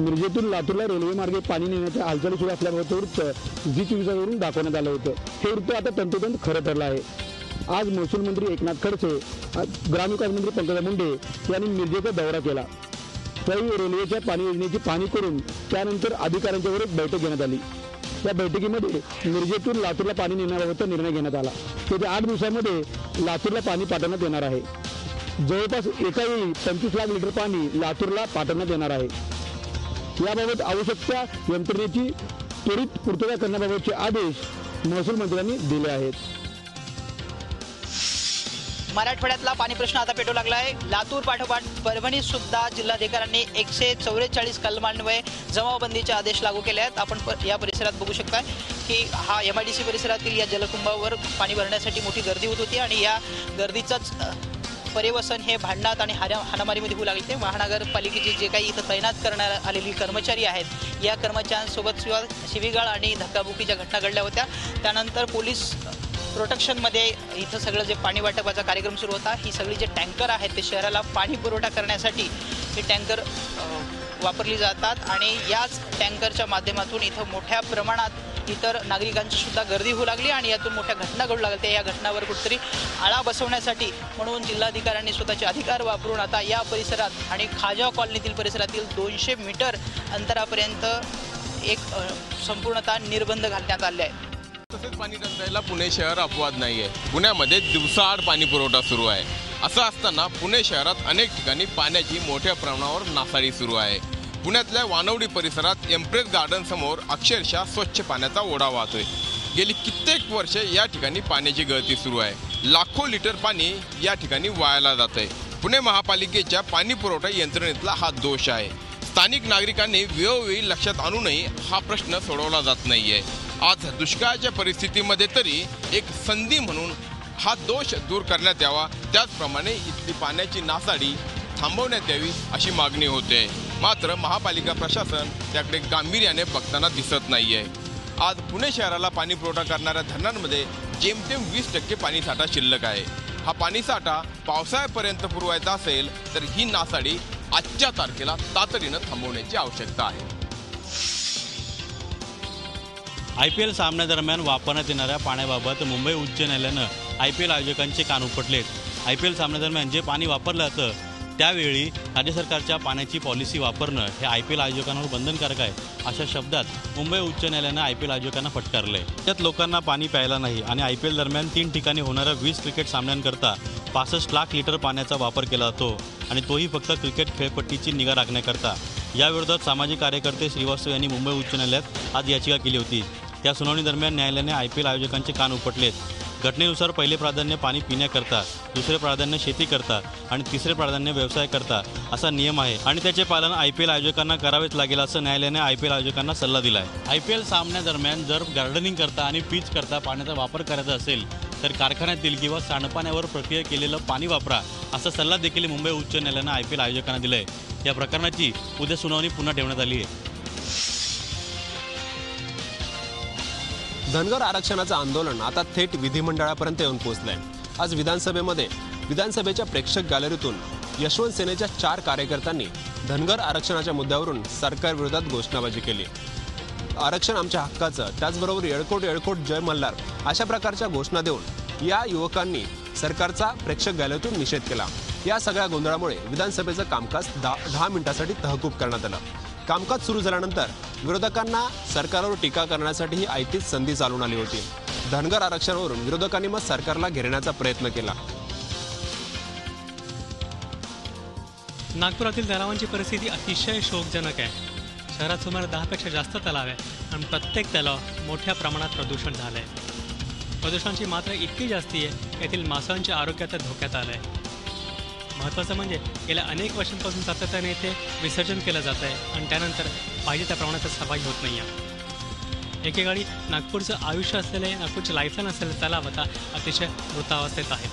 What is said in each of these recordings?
मिरजेतून लातूरला रेल्वे मार्गे पाणी नेण्याच्या हालचाली सुरू असल्याबाबतचं वृत्त झी24वरून दाखवण्यात आलं होतं। हे वृत्त आता तंतोतंत खरं ठरलं आहे। आज महसूल मंत्री एकनाथ खडसे, ग्रामविकास मंत्री पंकजा मुंडे यांनी मिरजेचा दौरा केला। त्यावेळी रेल्वेच्या पाणी योजनेची पाहणी करून त्यानंतर अधिकाऱ्यांच्यावर एक बैठक घेण्यात आली। या बैठकीमध्ये मिरजेतून लातूरला पाणी नेण्याबाबतचा निर्णय घेण्यात आला। येत्या 8 दिवसांमध्ये लातूरला पाणी पाठवण्यात येणार आहे। जवळपास एका वेळी 25 लाख लिटर पाणी लातूरला पाठवण्यात येणार आहे। याबाबत आवश्यक त्या यंत्रणेची त्वरित पूर्तता करण्याबाबतचे आदेश महसूल मंत्र्यांनी दिले आहेत। मराठवाड्यातला पाणी प्रश्न आता पेटू लागला आहे। लातूर पाठोपाठ परभणीत सुद्धा जिल्हाधिकाऱ्यांनी 144 कलमान्वये जमावबंदीचे आदेश लागू केले आहेत। आपण या परिसरात बघू शकता की हा MIDC परिसरातील या जलकुंभावर पाणी भरण्यासाठी मोठी गर्दी होत होती आणि या गर्दीचंच परिवसन हे भांडणात आणि हाणामारीमध्ये होऊ लागले। महानगरपालिकेचे जे काही इथं तैनात करण्यात आलेली कर्मचारी आहेत या कर्मचाऱ्यांसोबत शिवीगाळ आणि धक्काबुक्कीच्या घटना घडल्या होत्या। त्यानंतर पोलीस प्रोटेक्शनमध्ये इथं सगळं जे पाणी वाटपाचा कार्यक्रम सुरू होता। ही सगळी जे टँकर आहेत ते शहराला पाणी पुरवठा करण्यासाठी हे टँकर वापरली जातात आणि याच टँकरच्या माध्यमातून इथं मोठ्या प्रमाणात इतर नागरिकांची सुद्धा गर्दी होऊ लागली आणि यातून मोठ्या घटना घडू लागल्या। या घटनावर कुठेतरी आळा बसवण्यासाठी म्हणून जिल्हाधिकाऱ्यांनी स्वतःचे अधिकार वापरून आता या परिसरात आणि खाजा कॉलनीतील परिसरातील 200 मीटर अंतरापर्यंत एक संपूर्णतः निर्बंध घालण्यात आले आहे। तसेच पाणी टंचाईला पुणे शहर अपवाद नाहीये। पुण्यामध्ये दिवसाआड पाणी पुरवठा सुरू आहे। असं असताना पुणे शहरात अनेक ठिकाणी पाण्याची मोठ्या प्रमाणावर नासाडी सुरू आहे। पुण्यातल्या वानवडी परिसरात एम्प्रेस गार्डन समोर अक्षरशः स्वच्छ पाण्याचा ओढा वाहतोय। गेली कित्येक वर्षे या ठिकाणी पाण्याची गळती सुरू आहे। लाखो लिटर पाणी या ठिकाणी वायाला जातंय। पुणे महापालिकेच्या पाणी पुरवठा यंत्रणेतला हा दोष आहे। स्थानिक नागरिकांनी वेळोवेळी लक्षात आणूनही हा प्रश्न सोडवला जात नाहीये। आज दुष्काळाच्या परिस्थितीमध्ये तरी एक संधी म्हणून हा दोष दूर करण्यात यावा, त्याचप्रमाणे इथली पाण्याची नासाडी थांबवण्यात यावी अशी मागणी होते। मात्र महापालिका प्रशासन त्याकडे गांभीर्याने बघताना दिसत नाहीये। आज पुणे शहराला पाणी पुरवठा करणाऱ्या धरणांमध्ये जेमतेम 20% पाणीसाठा शिल्लक आहे। हा पाणीसाठा पावसाळ्यापर्यंत पुरवायचा असेल तर ही नासाडी आजच्या तारखेला तातडीनं थांबवण्याची आवश्यकता आहे। IPL सामन्यादरम्यान वापरण्यात येणाऱ्या पाण्याबाबत मुंबई उच्च न्यायालयानं IPL आयोजकांचे कान उपटलेत। IPL सामन्यादरम्यान जे पाणी वापरलं जातं त्यावेळी राज्य सरकारच्या पाण्याची पॉलिसी वापरणं हे IPL आयोजकांवर बंधनकारक आहे, अशा शब्दात मुंबई उच्च न्यायालयानं IPL आयोजकांना फटकारलंय। त्यात लोकांना पाणी प्यायला नाही आणि IPL दरम्यान 3 ठिकाणी होणाऱ्या 20 क्रिकेट सामन्यांकरता 65 लाख लिटर पाण्याचा वापर केला जातो आणि तोही फक्त क्रिकेट खेळपट्टीची निगा राखण्याकरता। याविरोधात सामाजिक कार्यकर्ते श्रीवास्तव यांनी मुंबई उच्च न्यायालयात आज याचिका केली होती। त्या सुनावणी दरम्यान न्यायालयाने IPL आयोजकांचे कान उपटलेत। घटनेनुसार पहिले प्राधान्य पाणी पिण्याकरता, दुसरे प्राधान्य शेती करता आणि तिसरे प्राधान्य व्यवसाय करता असा नियम आहे आणि त्याचे पालन IPL आयोजकांना करावेच लागेल असं न्यायालयाने IPL आयोजकांना सल्ला दिला आहे। IPL सामन्यादरम्यान जर गार्डनिंग करता आणि पिच करता पाण्याचा वापर करायचा असेल तर कारखान्यातील किंवा सांडपाण्यावर प्रक्रिया केलेलं पाणी वापरा असा सल्ला देखील मुंबई उच्च न्यायालयानं IPL आयोजकांना दिला आहे। या प्रकरणाची उद्या सुनावणी पुन्हा ठेवण्यात आली आहे। धनगर आरक्षणाचं आंदोलन आता थेट विधिमंडळापर्यंत येऊन पोहोचलंय। आज विधानसभेमध्ये विधानसभेच्या प्रेक्षक गॅलरीतून यशवंत सेनेच्या 4 कार्यकर्त्यांनी धनगर आरक्षणाच्या मुद्द्यावरून सरकारविरोधात घोषणाबाजी केली। आरक्षण आमच्या हक्काचं, त्याचबरोबर येळकोट येळकोट जय मल्हार अशा प्रकारच्या घोषणा देऊन या युवकांनी सरकारचा प्रेक्षक गॅलरीतून निषेध केला। या सगळ्या गोंधळामुळे विधानसभेचं कामकाज 10 मिनिटांसाठी तहकूब करण्यात आलं। कामकाज सुरू झाल्यानंतर विरोधकांना सरकारवर टीका करण्यासाठी ही ऐतीच संधी चालून आली होती। धनगर आरक्षणावरून विरोधकांनी मग सरकारला घेरण्याचा प्रयत्न केला। नागपुरातील तलावांची परिस्थिती अतिशय शोकजनक आहे। शहरात सुमारे 10 पेक्षा जास्त तलाव आहे आणि प्रत्येक तलाव मोठ्या प्रमाणात प्रदूषण झालं आहे। प्रदूषणाची मात्रा इतकी जास्ती आहे येथील माशांच्या आरोग्यात धोक्यात आलं आहे। महत्त्वाचं म्हणजे गेल्या अनेक वर्षांपासून सातत्याने येथे विसर्जन केलं जात आहे आणि त्यानंतर पाहिजे त्या प्रमाणात सफाई होत नाही आहे। एकेकाळी नागपूरचं आयुष्य असलेले, नागपूरचे लाईफलाईन असलेले तलाव आता अतिशय मृतावस्थेत आहेत।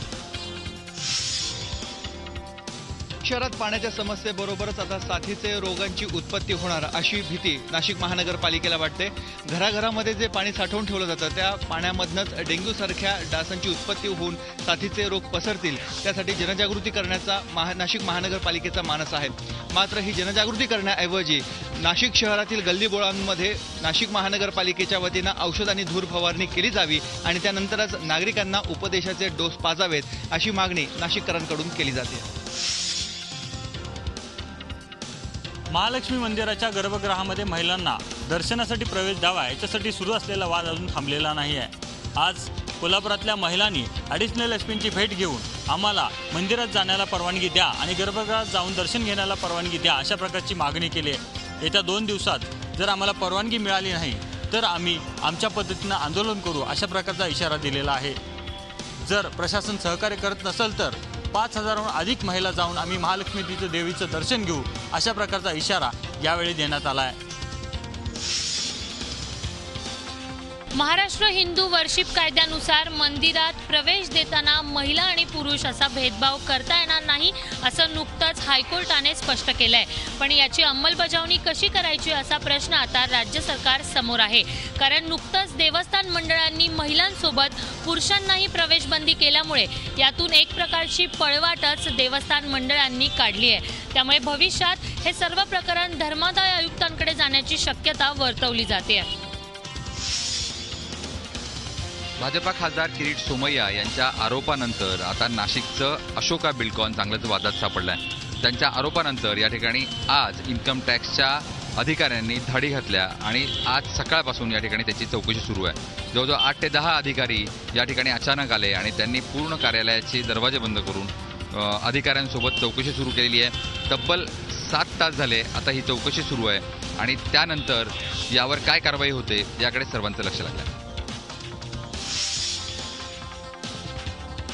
शहरात पाण्याच्या समस्येबरोबरच आता साथीचे रोगांची उत्पत्ती होणार अशी भीती नाशिक महानगरपालिकेला वाटते. घराघरामध्ये जे पाणी साठवून ठेवलं जातं त्या पाण्यामधनंच डेंग्यूसारख्या डासांची उत्पत्ती होऊन साथीचे रोग पसरतील, त्यासाठी जनजागृती करण्याचा नाशिक महानगरपालिकेचा मानस आहे. मात्र ही जनजागृती करण्याऐवजी नाशिक शहरातील गल्लीबोळांमध्ये नाशिक महानगरपालिकेच्या वतीनं औषध आणि धूर फवारणी केली जावी आणि त्यानंतरच नागरिकांना उपदेशाचे डोस पाजावेत अशी मागणी नाशिककरांकडून केली जाते. महालक्ष्मी मंदिराच्या गर्भगृहामध्ये महिलांना दर्शनासाठी प्रवेश द्यावा याच्यासाठी सुरू असलेला वाद अजून थांबलेला नाही आहे. आज कोल्हापुरातल्या महिलांनी ॲडिशनल एसपींची भेट घेऊन आम्हाला मंदिरात जाण्याला परवानगी द्या आणि गर्भगृहात जाऊन दर्शन घेण्याला परवानगी द्या अशा प्रकारची मागणी केली आहे. येत्या 2 दिवसात जर आम्हाला परवानगी मिळाली नाही तर आम्ही आमच्या पद्धतीनं आंदोलन करू अशा प्रकारचा इशारा दिलेला आहे. जर प्रशासन सहकार्य करत नसेल तर 5,000हून अधिक महिला जाऊन आम्ही महालक्ष्मी देवीचं दर्शन घेऊ अशा प्रकारचा इशारा यावेळी देण्यात आला आहे. महाराष्ट्र हिंदू वर्शिप कायद्यानुसार मंदिरात प्रवेश देताना महिला आणि पुरुष असा भेदभाव करता येणार नाही असं नुकतंच हायकोर्टाने स्पष्ट केलंय. पण याची अंमलबजावणी कशी करायची असा प्रश्न आता राज्य सरकार समोर आहे. कारण नुकतंच देवस्थान मंडळांनी महिलांसोबत पुरुषांनाही प्रवेशबंदी केल्यामुळे यातून एक प्रकारची पळवाटच देवस्थान मंडळांनी काढली आहे. त्यामुळे भविष्यात हे सर्व प्रकरण धर्मादाय आयुक्तांकडे जाण्याची शक्यता वर्तवली जाते. भाजपा खासदार किरीट सोमय्या यांच्या आरोपानंतर आता नाशिकचं अशोका बिल्डकॉन चांगलंच वादात सापडलं आहे. त्यांच्या आरोपानंतर या ठिकाणी आज इन्कम टॅक्सच्या अधिकाऱ्यांनी धाडी घातल्या आणि आज सकाळपासून या ठिकाणी त्याची चौकशी सुरू आहे. जवळजवळ 8 ते 10 अधिकारी या ठिकाणी अचानक आले आणि त्यांनी पूर्ण कार्यालयाचे दरवाजे बंद करून अधिकाऱ्यांसोबत चौकशी सुरू केलेली आहे. तब्बल 7 तास झाले आता ही चौकशी सुरू आहे आणि त्यानंतर यावर काय कारवाई होते याकडे सर्वांचं लक्ष लागलं आहे.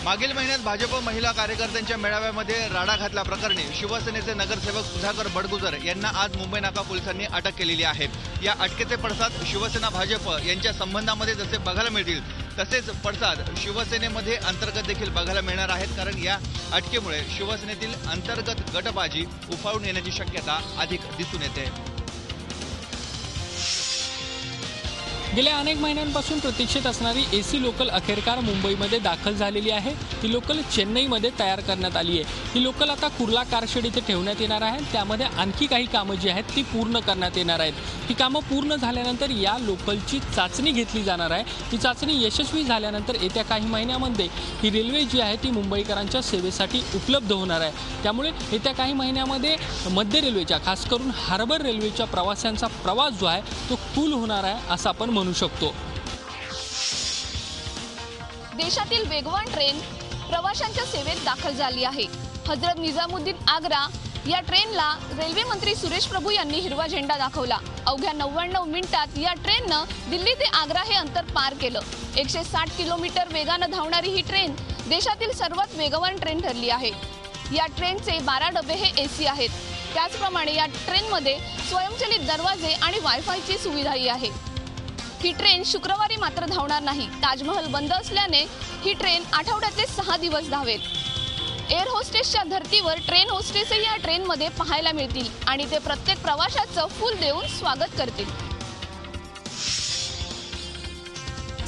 मागील महिन्यात भाजप महिला कार्यकर्त्यांच्या मेळाव्यामध्ये राडा घातल्याप्रकरणी शिवसेनेचे नगरसेवक सुधाकर बडगुजर यांना आज मुंबई नाका पोलिसांनी अटक केलेली आहे. या अटकेचे पडसाद शिवसेना भाजप यांच्या संबंधामध्ये जसे बघायला मिळतील तसेच पडसाद शिवसेनेमध्ये अंतर्गत देखील बघायला मिळणार आहेत. कारण या अटकेमुळे शिवसेनेतील अंतर्गत गटबाजी उफाळून येण्याची शक्यता अधिक दिसून येते. गेल्या अनेक महिन्यांपासून प्रतीक्षेत असणारी एसी लोकल अखेरकार मुंबईमध्ये दाखल झालेली आहे. ही लोकल चेन्नईमध्ये तयार करण्यात आली आहे. ही लोकल आता कुर्ला कारशेड इथे ठेवण्यात येणार आहे. त्यामध्ये आणखी काही कामं जी आहेत ती पूर्ण करण्यात येणार आहेत. ही कामं पूर्ण झाल्यानंतर या लोकलची चाचणी घेतली जाणार आहे. ही चाचणी यशस्वी झाल्यानंतर येत्या काही महिन्यामध्ये ही रेल्वे जी आहे ती मुंबईकरांच्या सेवेसाठी उपलब्ध होणार आहे. त्यामुळे येत्या काही महिन्यामध्ये मध्य रेल्वेच्या खास करून हार्बर रेल्वेच्या प्रवाशांचा प्रवास जो आहे तो कूल होणार आहे असं आपण म्हणू शकतो. देशातील वेगवान ट्रेन प्रवाशांच्या सेवेत दाखल झाली आहे. हजरत निजामुद्दीन आग्रा या ट्रेनला रेल्वे मंत्री सुरेश प्रभू यांनी हिरवा झेंडा दाखवला. अवघ्या 99 मिनिटात या ट्रेननं दिल्ली ते आग्रा हे अंतर पार केलं. 160 किलोमीटर वेगानं धावणारी ही ट्रेन देशातील सर्वात वेगवान ट्रेन ठरली आहे. या ट्रेनचे 12 डबे हे एसी आहेत. त्याचप्रमाणे या ट्रेनमध्ये स्वयंचलित दरवाजे आणि वायफायची सुविधाही आहे. ही ट्रेन शुक्रवारी मात्र धावणार नाही. ताजमहल बंद असल्याने ही ट्रेन आठवड्यातले 6 दिवस धावेल. एअर होस्टेसच्या धर्तीवर ट्रेन होस्टेसही या ट्रेनमध्ये पाहायला मिळतील आणि ते प्रत्येक प्रवाशाचं फुल देऊन स्वागत करतील.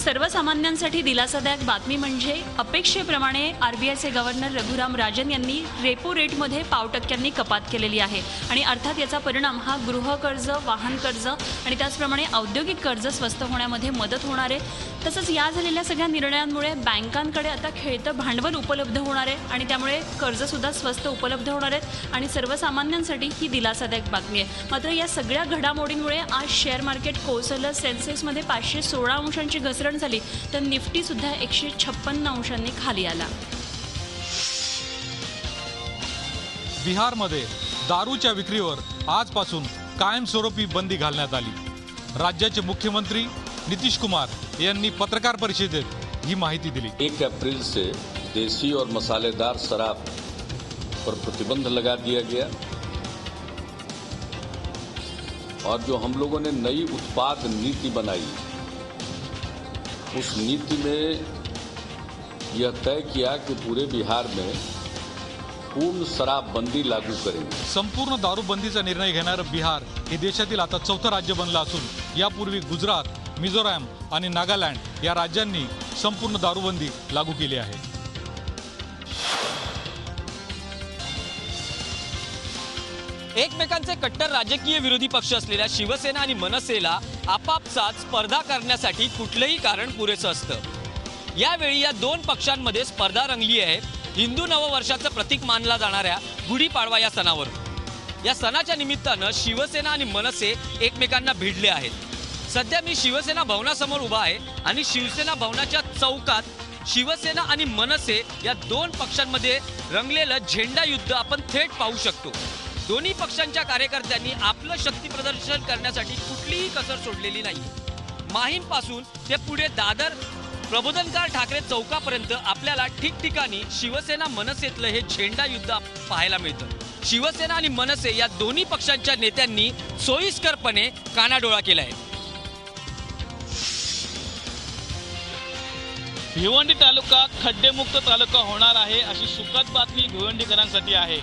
सर्वसामान्यांसाठी दिलासादायक बातमी म्हणजे अपेक्षेप्रमाणे आरबीआयचे गव्हर्नर रघुराम राजन यांनी रेपो रेटमध्ये 0.5% कपात केलेली आहे आणि अर्थात याचा परिणाम हा गृहकर्ज, वाहन कर्ज आणि त्याचप्रमाणे औद्योगिक कर्ज स्वस्त होण्यामध्ये मदत होणार आहे. तसंच या झालेल्या सगळ्या निर्णयांमुळे बँकांकडे आता खेळतं भांडवल उपलब्ध होणार आहे आणि त्यामुळे कर्जसुद्धा स्वस्त उपलब्ध होणार आहेत आणि सर्वसामान्यांसाठी ही दिलासादायक बातमी आहे. मात्र या सगळ्या घडामोडींमुळे आज शेअर मार्केट कोसळलं. सेन्सेक्समध्ये 516 अंशांची घसरण झाली तर निफ्टी सुद्धा 156 अंशांनी खाली आला. बिहारमध्ये दारूच्या विक्रीवर आजपासून कायमस्वरूपी बंदी घालण्यात आली. राज्याचे मुख्यमंत्री नीतीश कुमार यांनी पत्रकार परिषदेत ही माहिती दिली. 1 अप्रैल से देसी और मसालेदार शराब पर प्रतिबंध लगा दिया गया और जो हम लोगों ने नई उत्पाद नीति बनाई उस नीति में यह तय किया कि पूरे बिहार में पूर्ण शराबबंदी लागू करेंगे। संपूर्ण दारूबंदीचा निर्णय घेणारं बिहार हे देशातील आता 4थं राज्य बनलं असून यापूर्वी गुजरात, मिझोराम आणि नागालँड या राज्यांनी संपूर्ण दारूबंदी लागू केली आहे। एकमेकांचे कट्टर राजकीय विरोधी पक्ष असलेल्या शिवसेना आणि मनसेला आपापसात स्पर्धा करण्यासाठी कुठलंही कारण पुरेसं असतं। यावेळी या दोन पक्षांमध्ये स्पर्धा रंगली आहे हिंदू नववर्षाचं प्रतीक मानला जाणाऱ्या गुढीपाडवा या सणावर। या सणाच्या निमित्तानं शिवसेना आणि मनसे एकमेकांना भिडले आहेत। सध्या मी शिवसेना भवनासमोर उभा आहे आणि शिवसेना भवनाच्या चौकात शिवसेना आणि मनसे या दोन पक्षांमध्ये रंगलेलं झेंडा युद्ध आपण थेट पाहू शकतो। दोन्ही पक्षांच्या कार्यकर्त्यांनी आपलं शक्ती प्रदर्शन करण्यासाठी कुठलीही कसर सोडलेली नाही। माहीमपासून ते पुढे दादर प्रबोधनकार ठाकरे चौकापर्यंत आपल्याला ठिकठिकाणी शिवसेना मनसेतलं हे झेंडा युद्ध पाहायला मिळतं। शिवसेना आणि मनसे या दोन्ही पक्षांच्या नेत्यांनी सोयीस्करपणे कानाडोळा केलाय। भिवंडी तालुका खड्डेमुक्त तालुका होणार आहे अशी सुखद बातमी भिवंडीकरांसाठी आहे।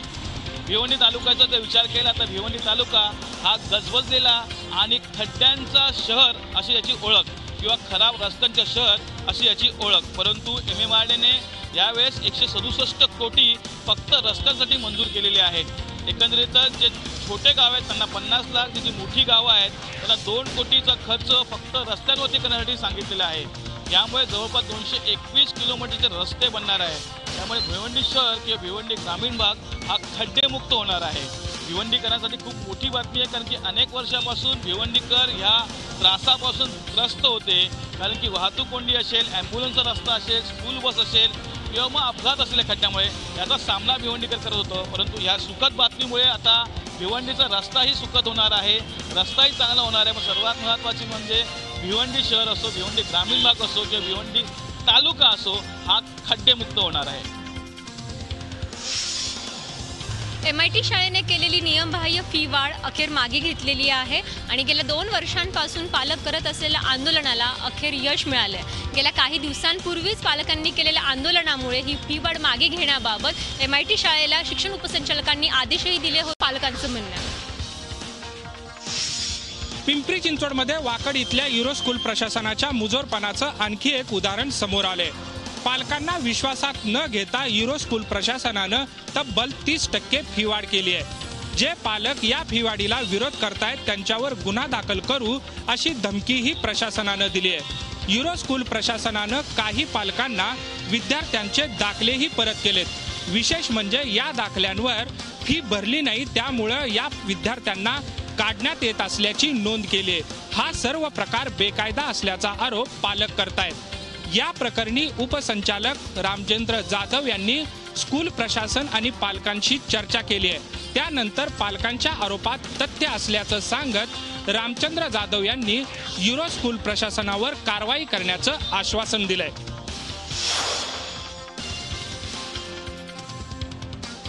भिवंडी तालुक्याचा जर विचार केला तर भिवंडी तालुका हा गजबजलेला आणि खड्ड्यांचा शहर अशी याची ओळख किंवा खराब रस्त्यांचं शहर अशी याची ओळख। परंतु MMRDने यावेळेस 167 कोटी फक्त रस्त्यांसाठी मंजूर केलेले आहेत। एकंदरीतच जे छोटे गाव आहेत त्यांना 50 लाख, जी मोठी गावं आहेत त्यांना 2 कोटीचा खर्च फक्त रस्त्यांवरती करण्यासाठी सांगितलेला आहे। यामुळे जवळपास 221 किलोमीटरचे रस्ते बनणार आहे। त्यामुळे भिवंडी शहर किंवा भिवंडी ग्रामीण भाग हा खड्डेमुक्त होणार आहे। भिवंडीकरांसाठी खूप मोठी बातमी आहे, कारण की अनेक वर्षापासून भिवंडीकर ह्या त्रासापासून त्रस्त होते। कारण की वाहतूक कोंडी असेल, ॲम्ब्युलन्सचा रस्ता असेल, स्कूल बस असेल किंवा मग अपघात असलेल्या खड्ड्यामुळे याचा सामना भिवंडीकर करत होतो। परंतु ह्या सुखद बातमीमुळे आता भिवंडीचा रस्ताही सुखद होणार आहे, रस्ताही चांगला होणार आहे। पण सर्वात महत्त्वाची म्हणजे भिवंडी शहर असो, भिवंडी ग्रामीण भाग असो किंवा भिवंडी तालुका असो हा खड्डेमुक्त होणार आहे। MIT शाळेने केलेली नियमबाह्य फी वाढ अखेर मागे घेतलेली आहे आणि गेल्या 2 वर्षांपासून पालक करत असलेल्या आंदोलनाला अखेर यश मिळाले। गेल्या काही दिवसांपूर्वीच पालकांनी केलेल्या आंदोलनामुळे ही फी वाढ मागे घेण्याबाबत MIT शाळेला शिक्षण उपसंचालकांनी आदेशही दिले होते, पालकांचं म्हणणं आहे। पिंपरी चिंचवडमध्ये वाकड इथल्या युरो स्कूल प्रशासनाच्या मुजोरपणाचं आणखी एक उदाहरण समोर आले। पालकांना विश्वासात न घेता युरो स्कूल प्रशासनानं तब्बल 30% फी वाढ केली आहे। जे पालक या फी वाढीला विरोध करतायत त्यांच्यावर गुन्हा दाखल करू अशी धमकीही प्रशासनानं दिली आहे। युरो स्कूल प्रशासनानं काही पालकांना विद्यार्थ्यांचे दाखलेही परत केलेत। विशेष म्हणजे या दाखल्यांवर फी भरली नाही त्यामुळं या विद्यार्थ्यांना काढण्यात येत असल्याची नोंद केली आहे। हा सर्व प्रकार बेकायदा असल्याचा आरोप पालक करतायत। या प्रकरणी उपसंचालक रामचंद्र जाधव यांनी स्कूल प्रशासन आणि पालकांशी चर्चा केली आहे। त्यानंतर पालकांच्या आरोपात तथ्य असल्याचं सांगत रामचंद्र जाधव यांनी युरो स्कूल प्रशासनावर कारवाई करण्याचं आश्वासन दिलंय।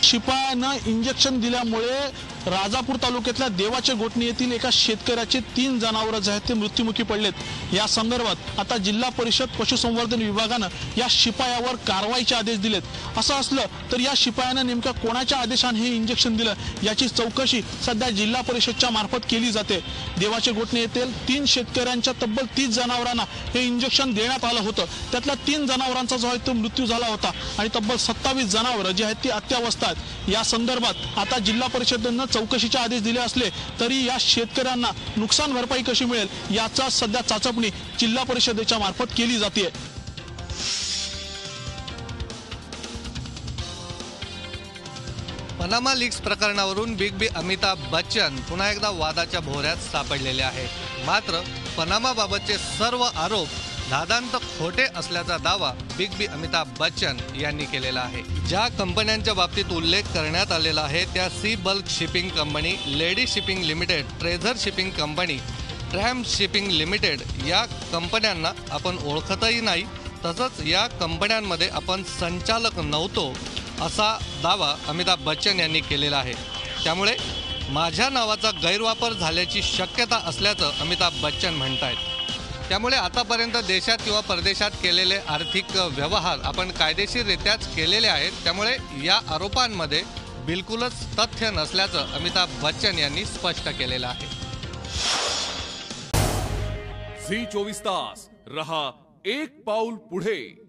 शिपायानं इंजेक्शन दिल्यामुळे राजापूर तालुक्यातल्या देवाचे गोटणी येथील एका शेतकऱ्याचे 3 जनावरं जे आहेत ते मृत्युमुखी पडलेत। या संदर्भात आता जिल्हा परिषद पशुसंवर्धन विभागानं या शिपायावर कारवाईचे आदेश दिलेत। असं असलं तर या शिपायानं नेमक्या कोणाच्या आदेशाने हे इंजेक्शन दिलं याची चौकशी सध्या जिल्हा परिषदच्या मार्फत केली जाते। देवाचे गोटणे येथील 3 शेतकऱ्यांच्या तब्बल 30 जनावरांना हे इंजेक्शन देण्यात आलं होतं। त्यातल्या 3 जनावरांचा जो आहे तो मृत्यू झाला होता आणि तब्बल 27 जनावरं जी आहेत ती अत्यावस्था आहेत। या संदर्भात आता जिल्हा परिषदेनं चौकशीचे आदेश दिले असले तरी या शेतकऱ्यांना नुकसान भरपाई कशी मिळेल याचा सध्या चाचपणी जिल्हा परिषदेच्या मार्फत केली जाते। पनामा लीक्स प्रकरणावरून बिग बी अमिताभ बच्चन पुन्हा एकदा वादाच्या भोवऱ्यात सापडलेले आहेत। मात्र पनामाबाबतचे सर्व आरोप दादांत खोटे असल्याचा दावा बिग बी अमिताभ बच्चन यांनी केलेला आहे। ज्या कंपन्यांच्या बाबतीत उल्लेख करण्यात आलेला आहे त्या sea bulk shipping company, lady shipping limited, treasure shipping company, tram shipping limited या कंपन्यांना आपण ओळखतही नाही, तसंच या कंपन्यांमध्ये आपण संचालक नव्हतो असा दावा अमिताभ बच्चन यांनी केलेला आहे। त्यामुळे माझ्या नावाचा गैरवापर झाल्याची शक्यता असल्याचं अमिताभ बच्चन म्हणतायत। त्यामुळे आतापर्यंत देशात किंवा परदेशात केलेले आर्थिक व्यवहार आपण कायदेशीररित्याच केलेले आहेत. त्यामुळे या आरोपांमध्ये बिलकुलच तथ्य नसल्याचं अमिताभ बच्चन यांनी स्पष्ट केलेलं आहे. झी 24 तास रहा एक पाऊल पुढे.